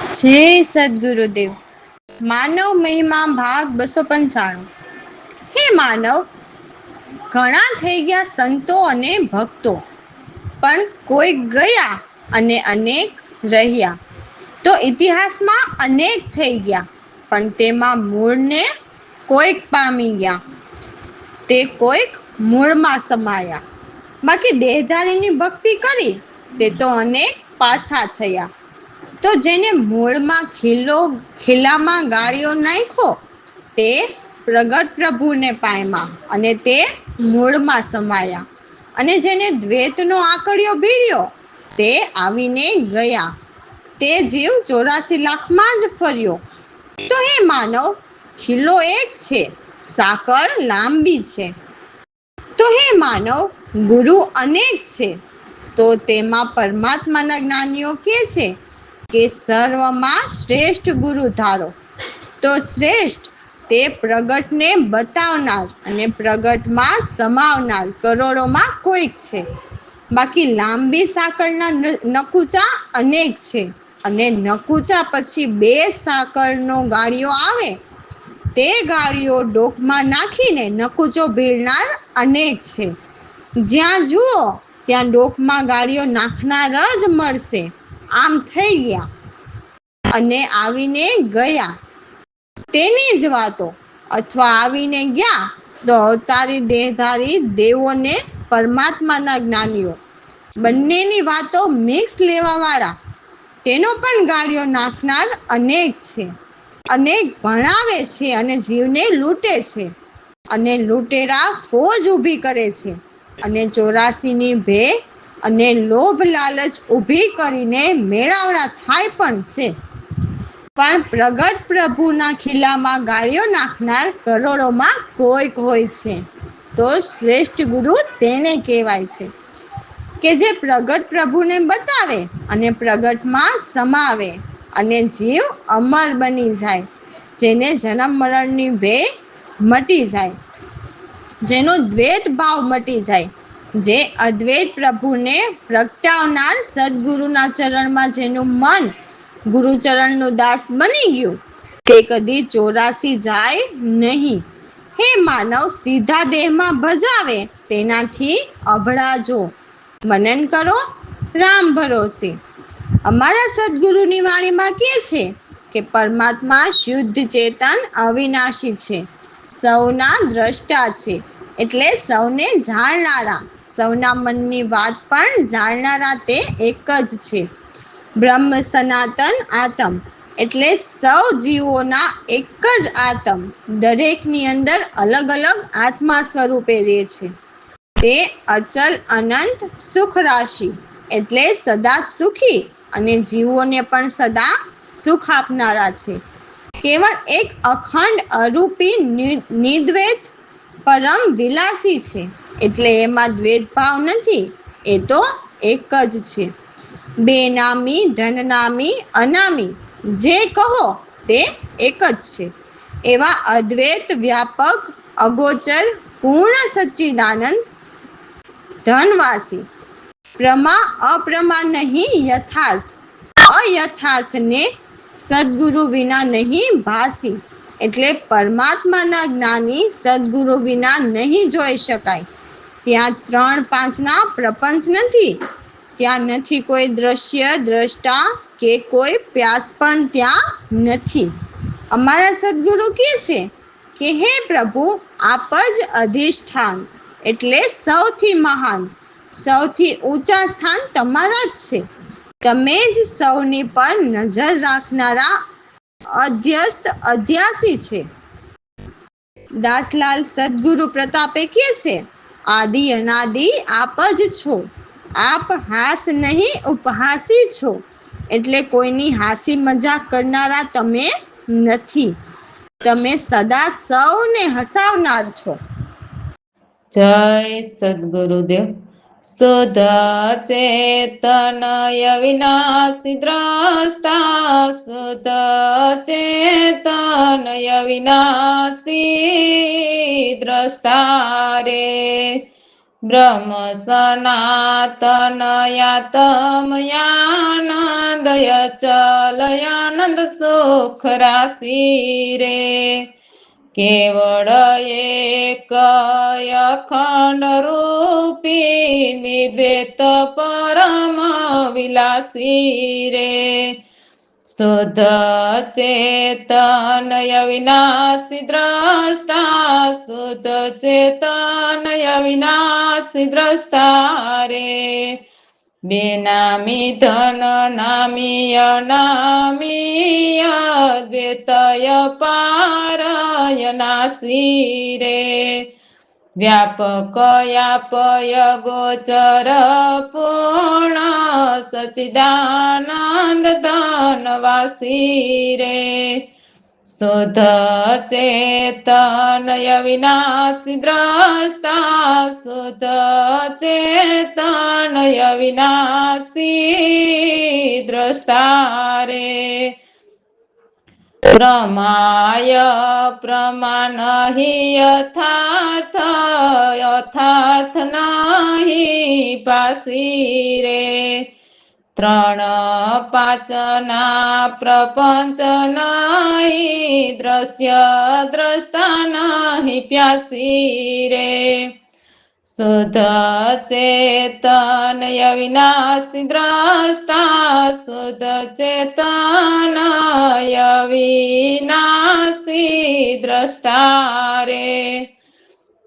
જય સદગુરુદેવ. માનવ મહિમા ભાગ 295. હે માનવ, ઘણા થઈ ગયા સંતો અને ભક્તો, પણ કોઈ ગયા અને અનેક રહ્યા. તો ઇતિહાસમાં અનેક થઈ ગયા, પણ તેમાં મૂળને કોઈક પામી ગયા. તે કોઈક મૂળમાં સમાયા. બાકી દેહધારીની ભક્તિ કરી તે તો અનેક પાછા થયા. તો જેને મૂળમાં ખીલામાં ગાળ્યો નાખ્યો, તે પ્રગટ પ્રભુને પામ્યા અને તે મૂળમાં સમાયા. અને જેને દ્વૈતનો આકડિયો ભીડ્યો, તે આવીને ગયા. તે જીવ 84 લાખમાં જ ફર્યો. તો હે માનવ, ખીલો એક છે, સાંકળ લાંબી છે. તો હે માનવ, ગુરુ અનેક છે, તો તેમાં પરમાત્માના જ્ઞાનીઓ કે છે કે સર્વમાં શ્રેષ્ઠ ગુરુ ધારો. તો શ્રેષ્ઠ તે પ્રગટને બતાવનાર અને પ્રગટમાં સમાવનાર કરોડોમાં કોઈક છે. બાકી લાંબી સાંકળના નકુચા અનેક છે, અને નકુચા પછી 2 સાંકળનો ગાળિયો આવે, તે ગાળિયો ડોકમાં નાખીને નકુચો ભીડનાર અનેક છે. જ્યાં જુઓ ત્યાં ડોકમાં ગાળિયો નાખનાર જ મળશે. આમ થઈ ગયા અને આવીને ગયા તેની જ વાતો, અથવા આવીને ગયા તો અવતારી દેહધારી દેવોને પરમાત્માના જ્ઞાનીઓ, બંનેની વાતો મિક્સ લેવા વાળા, તેનો પણ ગાળિયો નાખનાર અનેક છે. અનેક ભણાવે છે અને જીવને લૂંટે છે, અને લૂંટેરા ફોજ ઊભી કરે છે, અને 84ની ભે અને લોભ લાલચ ઊભી કરીને મેળાવડા થાય પણ છે. પણ પ્રગટ પ્રભુના ખીલામાં ગાળિયો નાખનાર કરોડોમાં કોઈક હોય છે. તો શ્રેષ્ઠ ગુરુ તેને કહેવાય છે કે જે પ્રગટ પ્રભુને બતાવે અને પ્રગટમાં સમાવે, અને જીવ અમર બની જાય. જેને જન્મ મરણની ભે મટી જાય, જેનો દ્વૈત ભાવ મટી જાય, જે અદ્વૈત પ્રભુને પ્રગટાવનાર સદગુરુના ચરણમાં જેનું મન ગુરુચરણનું દાસ બની ગયું, તે કદી 84 જાય નહીં. હે માનવ, સીધા દેહમાં ભજાવે તેનાથી અભડાજો. મનન કરો રામ ભરોસે. અમારા સદગુરુની વાણીમાં કહે છે કે પરમાત્મા શુદ્ધ ચેતન અવિનાશી છે, સૌના દ્રષ્ટા છે, એટલે સૌને જાણનારા, સૌના મનની વાત પણ જાણનારા તે એક જ છે. બ્રહ્મ સનાતન આત્મ, એટલે સૌ જીવોના એક જ આત્મ, દરેકની અંદર અલગ અલગ આત્મા સ્વરૂપે રહે છે. તે અચલ અનંત સુખ રાશિ, એટલે સદા સુખી અને જીવોને પણ સદા સુખ આપનારા છે. કેવળ એક અખંડ અરૂપી નિદ્વૈત પરમ વિલાસી છે, એટલે એમાં દ્વૈત ભાવ નથી, એ તો એક જ છે. બેનામી, ધનનામી, અનામી, જે કહો તે એક જ છે. એવા અદ્વૈત વ્યાપક અગોચર પૂર્ણ સચ્ચિદાનંદ ધનવાસી, પ્રમા અપ્રમા નહીં યથાર્થ, અયથાર્થને સદગુરુ વિના નહીં ભાસી, એટલે પરમાત્માના જ્ઞાની સદગુરુ વિના નહીં જોઈ શકાય. ત્યાં 3-5ના પ્રપંચ નથી, ત્યાં નથી કોઈ દ્રશ્ય દ્રષ્ટા કે કોઈ પ્યાસ પણ ત્યાં નથી. અમારા સદગુરુ કહે છે કે હે પ્રભુ, આપ જ અધિષ્ઠાન, એટલે સૌથી મહાન, સૌથી ઊંચા સ્થાન તમારા જ છે. તમે જ સૌની પર નજર રાખનારા અધ્યસ્ત અધ્યાસી છે. દાસલાલ સદગુરુ પ્રતાપે કહે છે, આદિ અનાદિ આપ જ છો, આપ હાસ નહીં ઉપહાસી છો, એટલે કોઈની હાસી મજાક કરનારા તમે નથી, તમે સદા સૌને હસાવનાર છો. જય સદગુરુદેવ. શુદ્ધ ચેતન અવિનાશી દ્રષ્ટા, શુદ્ધ ચેતન અવિનાશી દ્રષ્ટા રે, બ્રહ્મ સનાતનયાતમયાનંદય ચલયાનંદ સુખ રાશિ રે કેવળ એક અખંડ રૂપી નિદ્વૈત પરમ વિલાસી રે શુદ્ધ ચેતનય વિનાશી દ્રષ્ટા શુદ્ધ ચેતનય વિનાશી દ્રષ્ટા રે બેનામી ધન નામી અનામી અદ્વૈતય પારય નાસી રે વ્યાપક યાપય ગોચર પૂર્ણ સચિદાનંદ ધનવાસી રે શુદ્ધ ચેતનય વિનાશી દ્રષ્ટા શુદ્ધ ચેતનય વિનાશી દ્રષ્ટા રે પ્રમાય પ્રમાણ હિ યથાર્થ નહીં પાસી રે ત્રણ પાંચના પ્રપંચ નહીં દ્રશ્ય દ્રષ્ટા નહીં પ્યાસી રે શુદ્ધ ચેતનય વિનાશી દ્રષ્ટા શુદ્ધ ચેતનય વિનાશી દ્રષ્ટા રે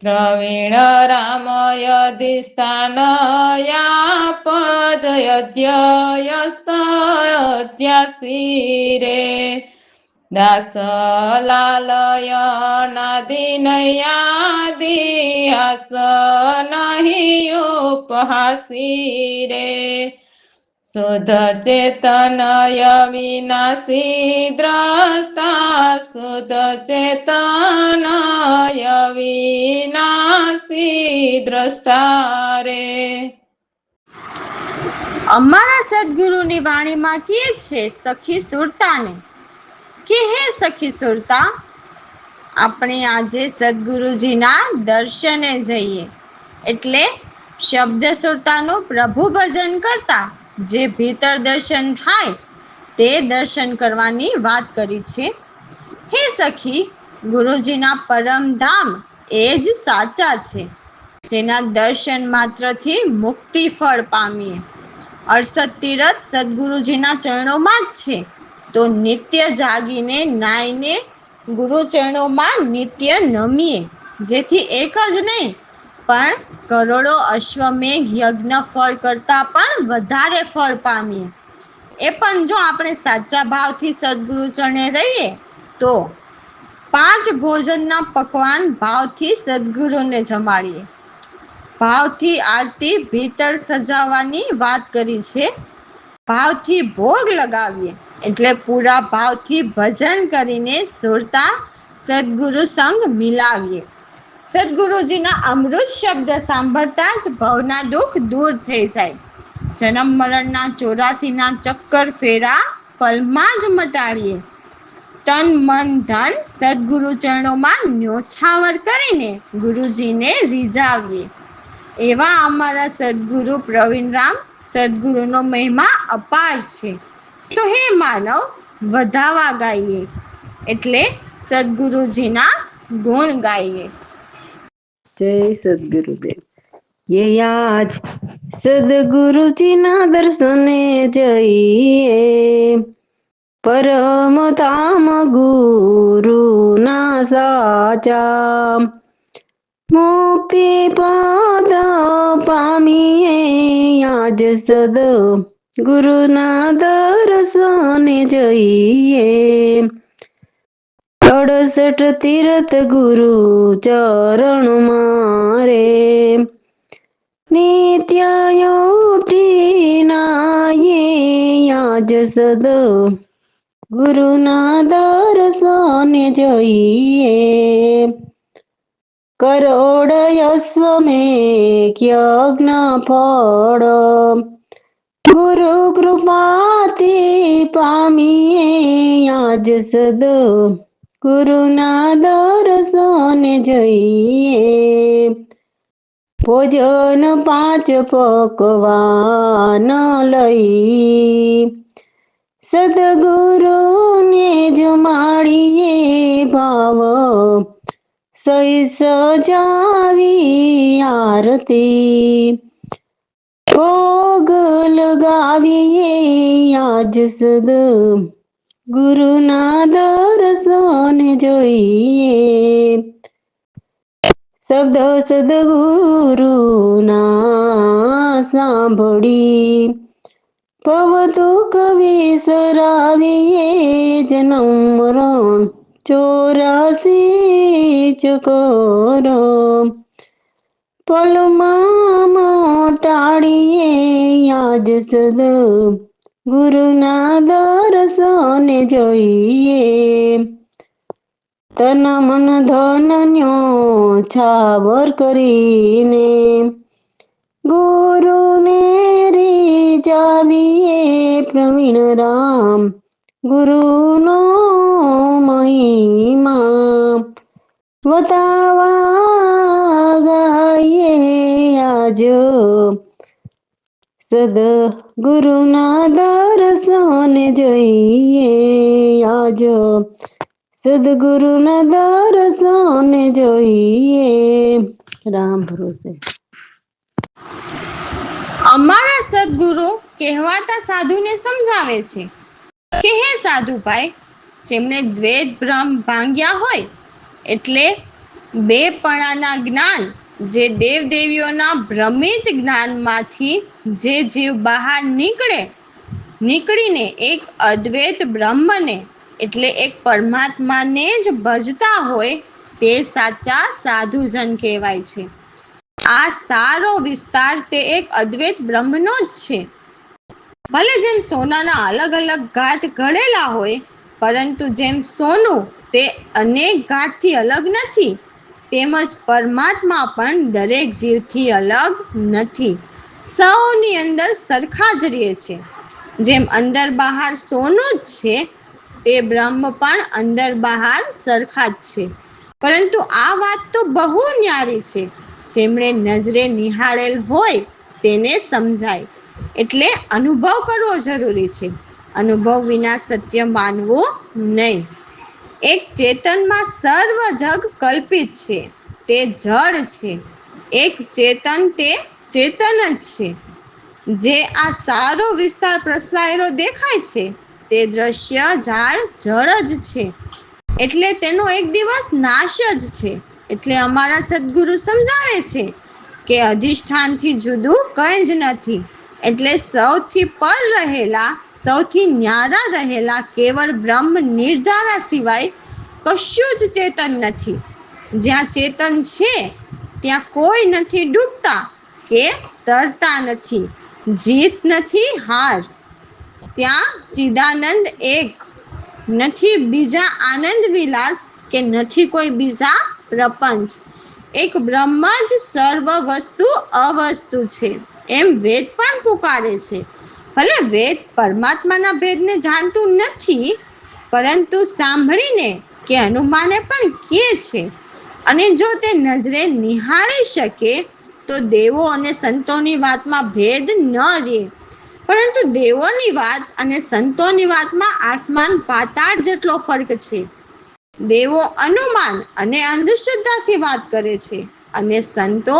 પ્રવીણ રામયધિષ્ઠાનયાપજયધ્યયસ્તધ્યાસી રે દાસલાલયનાદિનયાદિહાસ નહીં ઉપહાસી રે શુદ્ધ ચેતનય વિનાશી દ્રષ્ટા શુદ્ધ ચેતનય વિનાશી દ્રષ્ટા રે અમારા સદગુરુની વાણીમાં કહે છે સખી સુરતાને કે હે સખી સુરતા આપણે આજે સદગુરુજીના દર્શને જઈએ એટલે શબ્દ સુરતાનું પ્રભુ ભજન કરતા જે ભીતર દર્શન થાય તે દર્શન કરવાની વાત કરી છે હે સખી ગુરુજીના પરમધામ એ જ સાચા છે જેના દર્શન માત્રથી મુક્તિ ફળ પામીએ 68 તીરથ સદગુરુજીના ચરણોમાં જ છે તો નિત્ય જાગીને નાઈને ગુરુ ચરણોમાં નિત્ય નમીએ જેથી એક જ નહીં પણ કરોડો અશ્વમેઘ યજ્ઞ ફળ કરતા પણ વધારે ફળ પામીએ એ પણ જો આપણે સાચા ભાવથી સદગુરુ ચરણે રહીએ તો 5 ભોજનના પકવાન ભાવથી સદગુરુને જમાડીએ ભાવથી આરતી ભીતર સજાવવાની વાત કરી છે ભાવથી ભોગ લગાવીએ એટલે પૂરા ભાવથી ભજન કરીને સુરતા સદગુરુ સંગ મિલાવીએ સદગુરુજીના અમૃત શબ્દ સાંભળતા જ ભવના દુઃખ દૂર થઈ જાય જન્મ મરણના 84ના ચક્કર ફેરા પલમાં જ મટાડીએ તન મન ધન સદગુરુ ચરણોમાં ન્યોછાવર કરીને ગુરુજીને રીઝાવીએ એવા અમારા સદગુરુ પ્રવીણરામ સદગુરુનો મહિમા અપાર છે તો હે માનવ વધાવા ગાઈએ એટલે સદગુરુજીના ગુણ ગાઈએ જય સદગુરુદેવ ये आज સદગુરુજીના દર્શને જઈએ પરમ ધામ ગુરુના સાચા મુક્તિ પદ પામીએ આજ સદ ગુરુના દર્શને જઈએ 68 તીર્થ ગુરુ ચરણ મારે નિત્ય ઉઠીનાયે આજ સદ ગુરુના દર્શને જઈએ કરોડ અશ્વમેઘ યજ્ઞ ફળ ગુરુ કૃપાથી પામીએ આજ સદ ગુરુના દર્શને જઈએ ભોજન 5 પકવાન લઈ સદગુરુને જમાડીએ ભાવ સઈ સજાવી આરતી ભોગ લગાવીએ આજ સદ ગુરુના દર્શન જોઈએ શબ્દ સદગુરુના સાંભળી ભવ દુઃખ વિસરાવીએ જન્મ મરણ 84 ચકોર પલમાં મોટાડીએ આજ સદ ગુરુના દર્શન જોઈએ તન મન ધનન્યો છાવર કરીને ગુરુને રીઝાવીએ પ્રવીણ રામ ગુરુનો મહિમા વતાવા ગાઈએ આજ સદ ગુરુના દર્શન જોઈએ આજ સદગુરુના દર્શન જોઈએ રામ ભરોસે અમારા સદગુરુ કહેવાતા સાધુને સમજાવે છે કે હે સાધુભાઈ જેમને દ્વૈત ભ્રમ ભાંગ્યા હોય એટલે બેપણાના જ્ઞાન જે દેવદેવીઓના ભ્રમિત જ્ઞાનમાંથી જે જીવ બહાર નીકળીને એક અદ્વૈત બ્રહ્મને એટલે એક પરમાત્માને જ ભજતા હોય તે સાચા સાધુજન કહેવાય છે આ સારો વિસ્તાર તે એક અદ્વૈત બ્રહ્મનો જ છે ભલે જેમ સોનાના અલગ અલગ ઘાટ ઘડેલા હોય પરંતુ જેમ સોનું તે અનેક ઘાટથી અલગ નથી તેમજ પરમાત્મા પણ દરેક જીવથી અલગ નથી સૌની અંદર સરખા જ રહે છે જેમ અંદર બહાર સોનું જ છે તે બ્રહ્મ પણ અંદર બહાર સરખા જ છે પરંતુ આ વાત તો બહુ ન્યારી છે જેમણે નજરે નિહાળેલ હોય તેને સમજાય એટલે અનુભવ કરવો જરૂરી છે અનુભવ વિના સત્ય માનવું નહીં એક ચેતનમાં સર્વ જગ કલ્પિત છે તે જળ છે એક ચેતન તે ચેતન જ છે જે આ સારો વિસ્તાર પ્રસરાયેલો દેખાય છે તે દ્રશ્ય ઝાડ જળ જ છે એટલે તેનો એક દિવસ નાશ જ છે એટલે અમારા સદગુરુ સમજાવે છે કે અધિષ્ઠાનથી જુદું કંઈ જ નથી એટલે સૌથી પર રહેલા સૌથી ન્યારા રહેલા કેવળ બ્રહ્મ નિર્ધારા સિવાય કશું જ ચેતન નથી જ્યાં ચેતન છે ત્યાં કોઈ નથી ડૂબતા કે તરતા નથી જીત નથી હાર ત્યાં ચિદાનંદ એક નથી બીજા આનંદ વિલાસ કે નથી કોઈ બીજા પ્રપંચ એક બ્રહ્મ જ સર્વ વસ્તુ અવસ્તુ છે એમ વેદ પણ પુકારે છે ભલે વેદ પરમાત્માના ભેદને જાણતું નથી પરંતુ સાંભળીને કે અનુમાને પણ કહે છે અને જો તે નજરે નિહાળી શકે તો દેવો અને સંતોની વાતમાં ભેદ ન રહે પરંતુ દેવોની વાત અને સંતોની વાતમાં આસમાન પાતાળ જેટલો ફરક છે દેવો અનુમાન અને અંધશ્રદ્ધાથી વાત કરે છે અને સંતો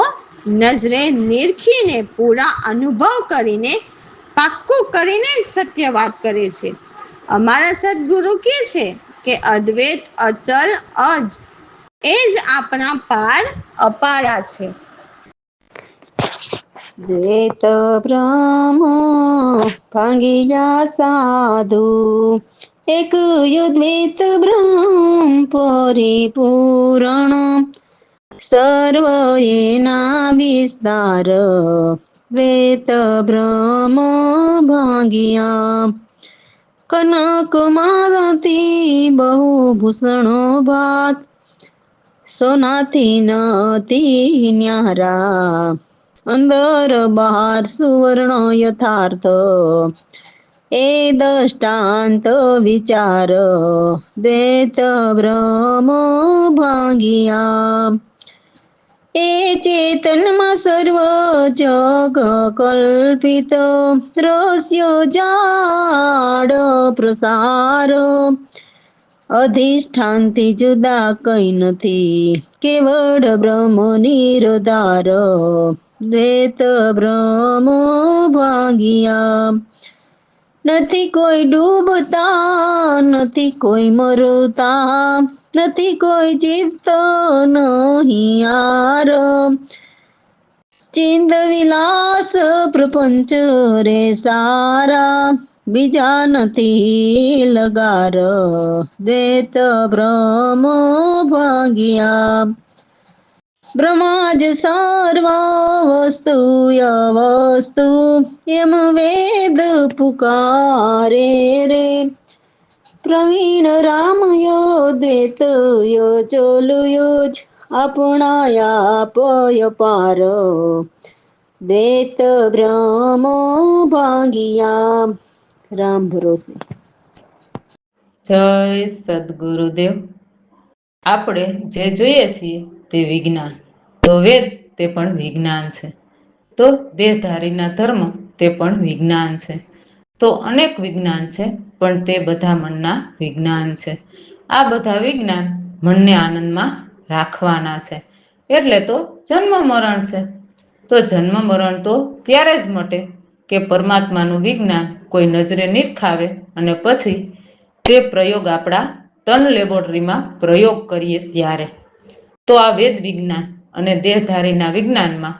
નજરે નિરખીને પૂરા અનુભવ કરીને પાક્કું કરીને જ સત્ય વાત કરે છે અમારા સદગુરુ કહે છે કે અદ્વૈત અચલ અજ એ જ આપણા પાર અપારા છે દ્વૈત બ્રહ્મ ભાંગિયા સાધુ એક દ્વૈત બ્રહ્મ પરિપૂર્ણ સર્વ એના વિસ્તાર દ્વૈત બ્રહ્મ ભાંગિયા કનક માંથી બહુ ભૂષણો ભાત સોનાથી નતી ન્યારા અંદર બહાર સુવર્ણ યથાર્થ એ દષ્ટાંત વિચાર દ્વૈત બ્રહ્મ ભાંગિયા એ ચેતનમાં સર્વ જગ કલ્પિત, દ્રશ્યો જાડ પ્રસાર, અધિષ્ઠાનથી જુદા કઈ નથી, કેવળ બ્રહ્મ નિરધાર, દ્વૈત બ્રહ્મ ભાગિયા. નથી કોઈ ડૂબતા, નથી કોઈ મરતા, નથી કોઈ ચિત્ત નહીં યાર, ચિંદ વિલાસ પ્રપંચ રે સારા, બીજા નથી લગાર, દ્વૈત બ્રહ્મ ભાગ્યા. બ્રહ્મા જ સર્વ વસ્તુ અવસ્તુ, એમ વેદ પુકારે રે, પ્રવીણ રામયો દ્વૈત યો ચોલુયો જ, આપણાયા પાર, દ્વૈત બ્રહ્મ ભાગિયા. રામ ભરોસે. જય સદગુરુદેવ. આપણે જે જોઈએ છીએ તે વિજ્ઞાન, તો વેદ તે પણ વિજ્ઞાન છે, તો દેહધારીના ધર્મ તે પણ વિજ્ઞાન છે, તો અનેક વિજ્ઞાન છે, પણ તે બધા મનના વિજ્ઞાન છે. આ બધા વિજ્ઞાન મનને આનંદમાં રાખવાના છે, એટલે તો જન્મ મરણ છે. તો જન્મ મરણ તો ત્યારે જ મટે કે પરમાત્માનું વિજ્ઞાન કોઈ નજરે નિરખાવે અને પછી તે પ્રયોગ આપણા તન લેબોરેટરીમાં પ્રયોગ કરીએ ત્યારે. તો આ વેદ વિજ્ઞાન અને દેહધારીના વિજ્ઞાનમાં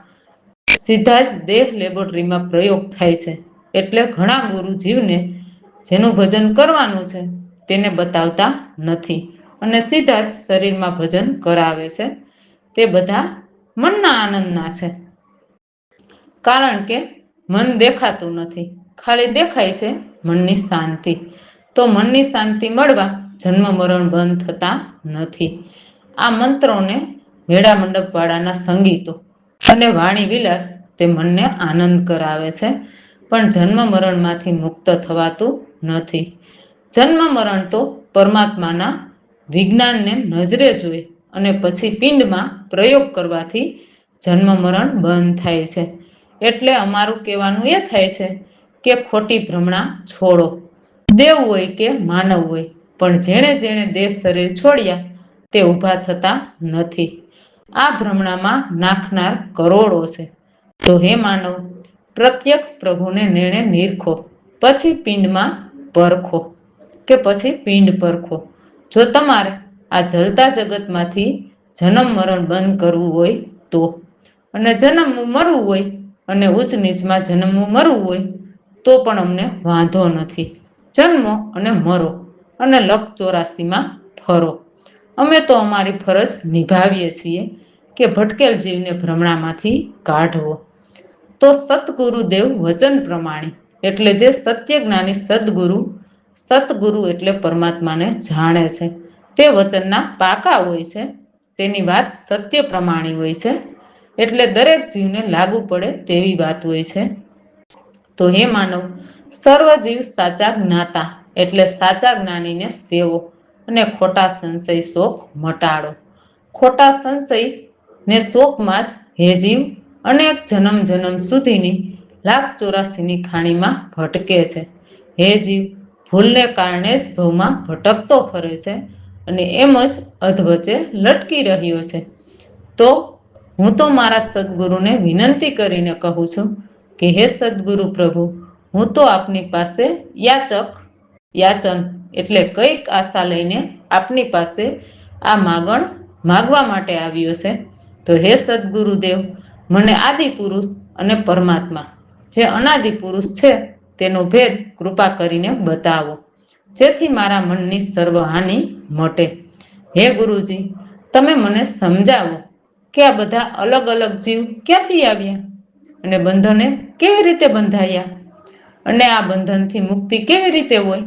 સીધા જ દેહ લેબોરેટરીમાં પ્રયોગ થાય છે, એટલે ઘણા ગુરુ જીવને જેનું ભજન કરવાનું છે તેને બતાવતા નથી અને સીધા જ શરીરમાં ભજન કરાવે છે. તે બધા મનના આનંદના છે, કારણ કે મન દેખાતું નથી, ખાલી દેખાય છે મનની શાંતિ. તો મનની શાંતિ મળવા જન્મ મરણ બંધ થતા નથી. આ મંત્રોને મેળા મંડપવાળાના સંગીતો અને વાણી વિલાસ તે મનને આનંદ કરાવે છે, પણ જન્મ મરણમાંથી મુક્ત થવાતું નથી. જન્મ મરણ તો પરમાત્માના વિજ્ઞાનને નજરે જોઈ અને પછી પિંડમાં પ્રયોગ કરવાથી જન્મ મરણ બંધ થાય છે. એટલે અમારું કહેવાનું એ થાય છે કે ખોટી ભ્રમણા છોડો. દેવ હોય કે માનવ હોય, પણ જેણે જેણે દેહ શરીર છોડ્યા તે ઊભા થતા નથી. આ ભ્રમણામાં નાખનાર કરોડો છે. તો હે માનવ, પ્રત્યક્ષ પ્રભુને નેણે નિરખો, પછી પિંડમાં પરખો કે પછી પિંડ પરખો. જો તમારે આ જલતા જગતમાંથી જન્મ મરણ બંધ કરવું હોય તો, અને જન્મવું મરવું હોય અને ઉચ્ચ નીચમાં જન્મવું મરવું હોય તો પણ અમને વાંધો નથી. જન્મો અને મરો અને લખ 84માં ફરો. અમે તો અમારી ફરજ નિભાવીએ છીએ કે ભટકેલ જીવને ભ્રમણામાંથી કાઢવો. તો સતગુરુદેવ વચન પ્રમાણે, એટલે જે સત્ય જ્ઞાની સતગુરુ એટલે પરમાત્માને જાણે છે, તે વચનના પાકા હોય છે, તેની વાત સત્ય પ્રમાણે હોય છે, એટલે દરેક જીવને લાગુ પડે તેવી વાત હોય છે. તો હે માનવ, સર્વ જીવ સાચા જ્ઞાતા એટલે સાચા જ્ઞાનીને સેવો અને ખોટા સંશય શોક મટાડો. ખોટા સંશય ને શોકમાં જ હે જીવ અનેક જન્મ જન્મ સુધીની લાખ 84ની ખાણીમાં ભટકે છે. હે જીવ, ભૂલને કારણે જ ભવમાં ભટકતો ફરે છે અને એમ જ અધવચ્ચે લટકી રહ્યો છે. તો હું તો મારા સદગુરુને વિનંતી કરીને કહું છું કે હે સદગુરુ પ્રભુ, હું તો આપની પાસે યાચન એટલે કઈક આશા લઈને આપની પાસે આ માગણ માગવા માટે આવ્યો છે. તો હે સદગુરુદેવ, મને આદિ પુરુષ અને પરમાત્મા જે અનાદિ પુરુષ છે તેનો ભેદ કૃપા કરીને બતાવો, જેથી મારા મનની સર્વ હાનિ મટે. હે ગુરુજી, તમે મને સમજાવો કે આ બધા અલગ અલગ જીવ ક્યાંથી આવ્યા અને બંધને કેવી રીતે બંધાયા, અને આ બંધનથી મુક્તિ કેવી રીતે હોય?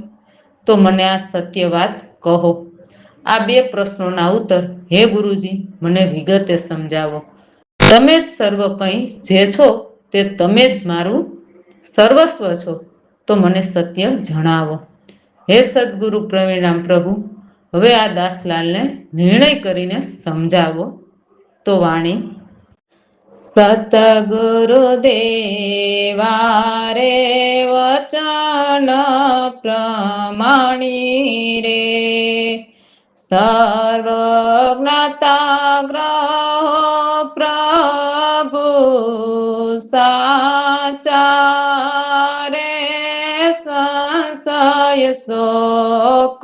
તો મને આ સત્ય વાત કહો. આ બે પ્રશ્નોના ઉત્તર હે ગુરુજી મને વિગતે સમજાવો. તમે જ સર્વ કંઈ જે છો તે તમે જ મારું સર્વસ્વ છો, તો મને સત્ય જણાવો. હે સદગુરુ પ્રવીણામ પ્રભુ, હવે આ દાસલાલને નિર્ણય કરીને સમજાવો. તો વાણી સતગુરુદેવા રે વચન પ્રમાણી રે, સર્વજ્ઞતા ગ્રહો પ્રભુ સાચા રે, સંશય શોક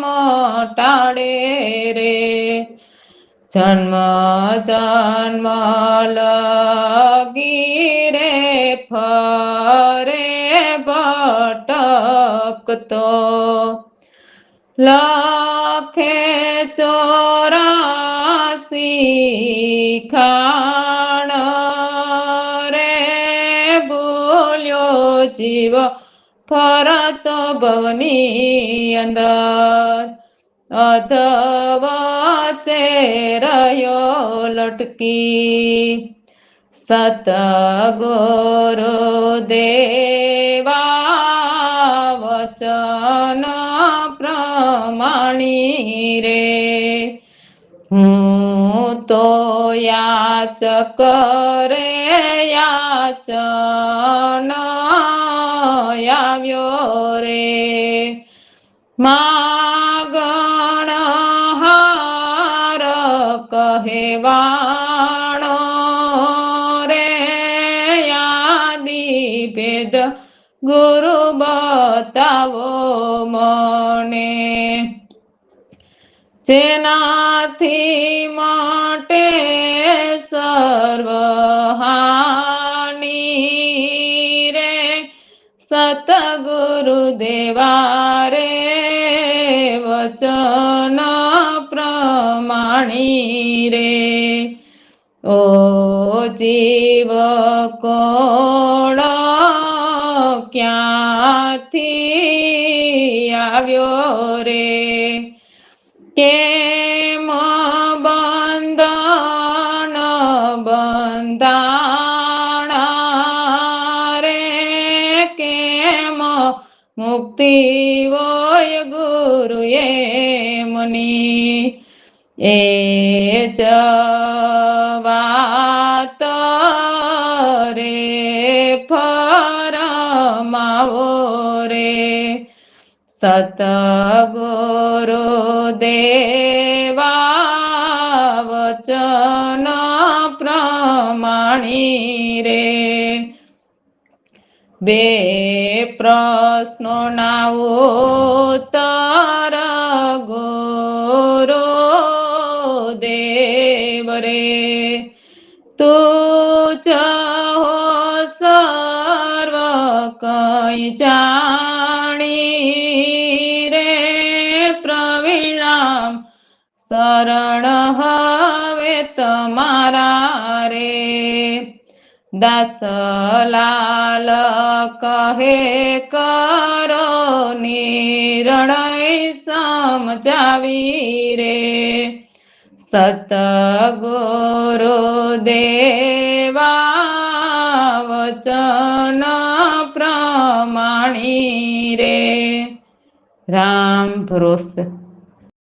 મટાડે રે, જન્મ જન્મ લગી રે ફરે ભટકતો, લખે 84 ખાણ રે, ભૂલ્યો જીવ ફરતો ભવની અંદર, અધવચ્ચે રહ્યો લટકી, સતગુરુદેવા વચન પ્રમાણી રે, હું તો યાચક રે યાચન આવ્યો રે, માગણ હાર કહેવાણો રે, યાદી ભેદ ગુરુ બતાવો મને, જેનાથી માટે સર્વ હાનિ રે, સતગુરુદેવા રે વચન પ્રમાણી રે, ઓ જીવ કોણ ક્યાંથી આવ્યો રે, કેમ બંધન બંધાણા રે, કેમ મુક્તિ હોય ગુરુએ મની, એ જ વાત રે ફરમાવો રે, સતગુરુદેવા વચન પ્રમાણી રે, બે પ્રશ્નોના ઉત્તર ગુરુદેવ રે, તું જ હો સર્વ કઈ જાણી રે, પ્રવીણામ શરણ હવે તમારા રે, દાસલાલ કહે કરો નિર્ણય સમજાવી રે, સતગુરુદેવા વચન પ્રમાણી રે, રામ ભરોસે.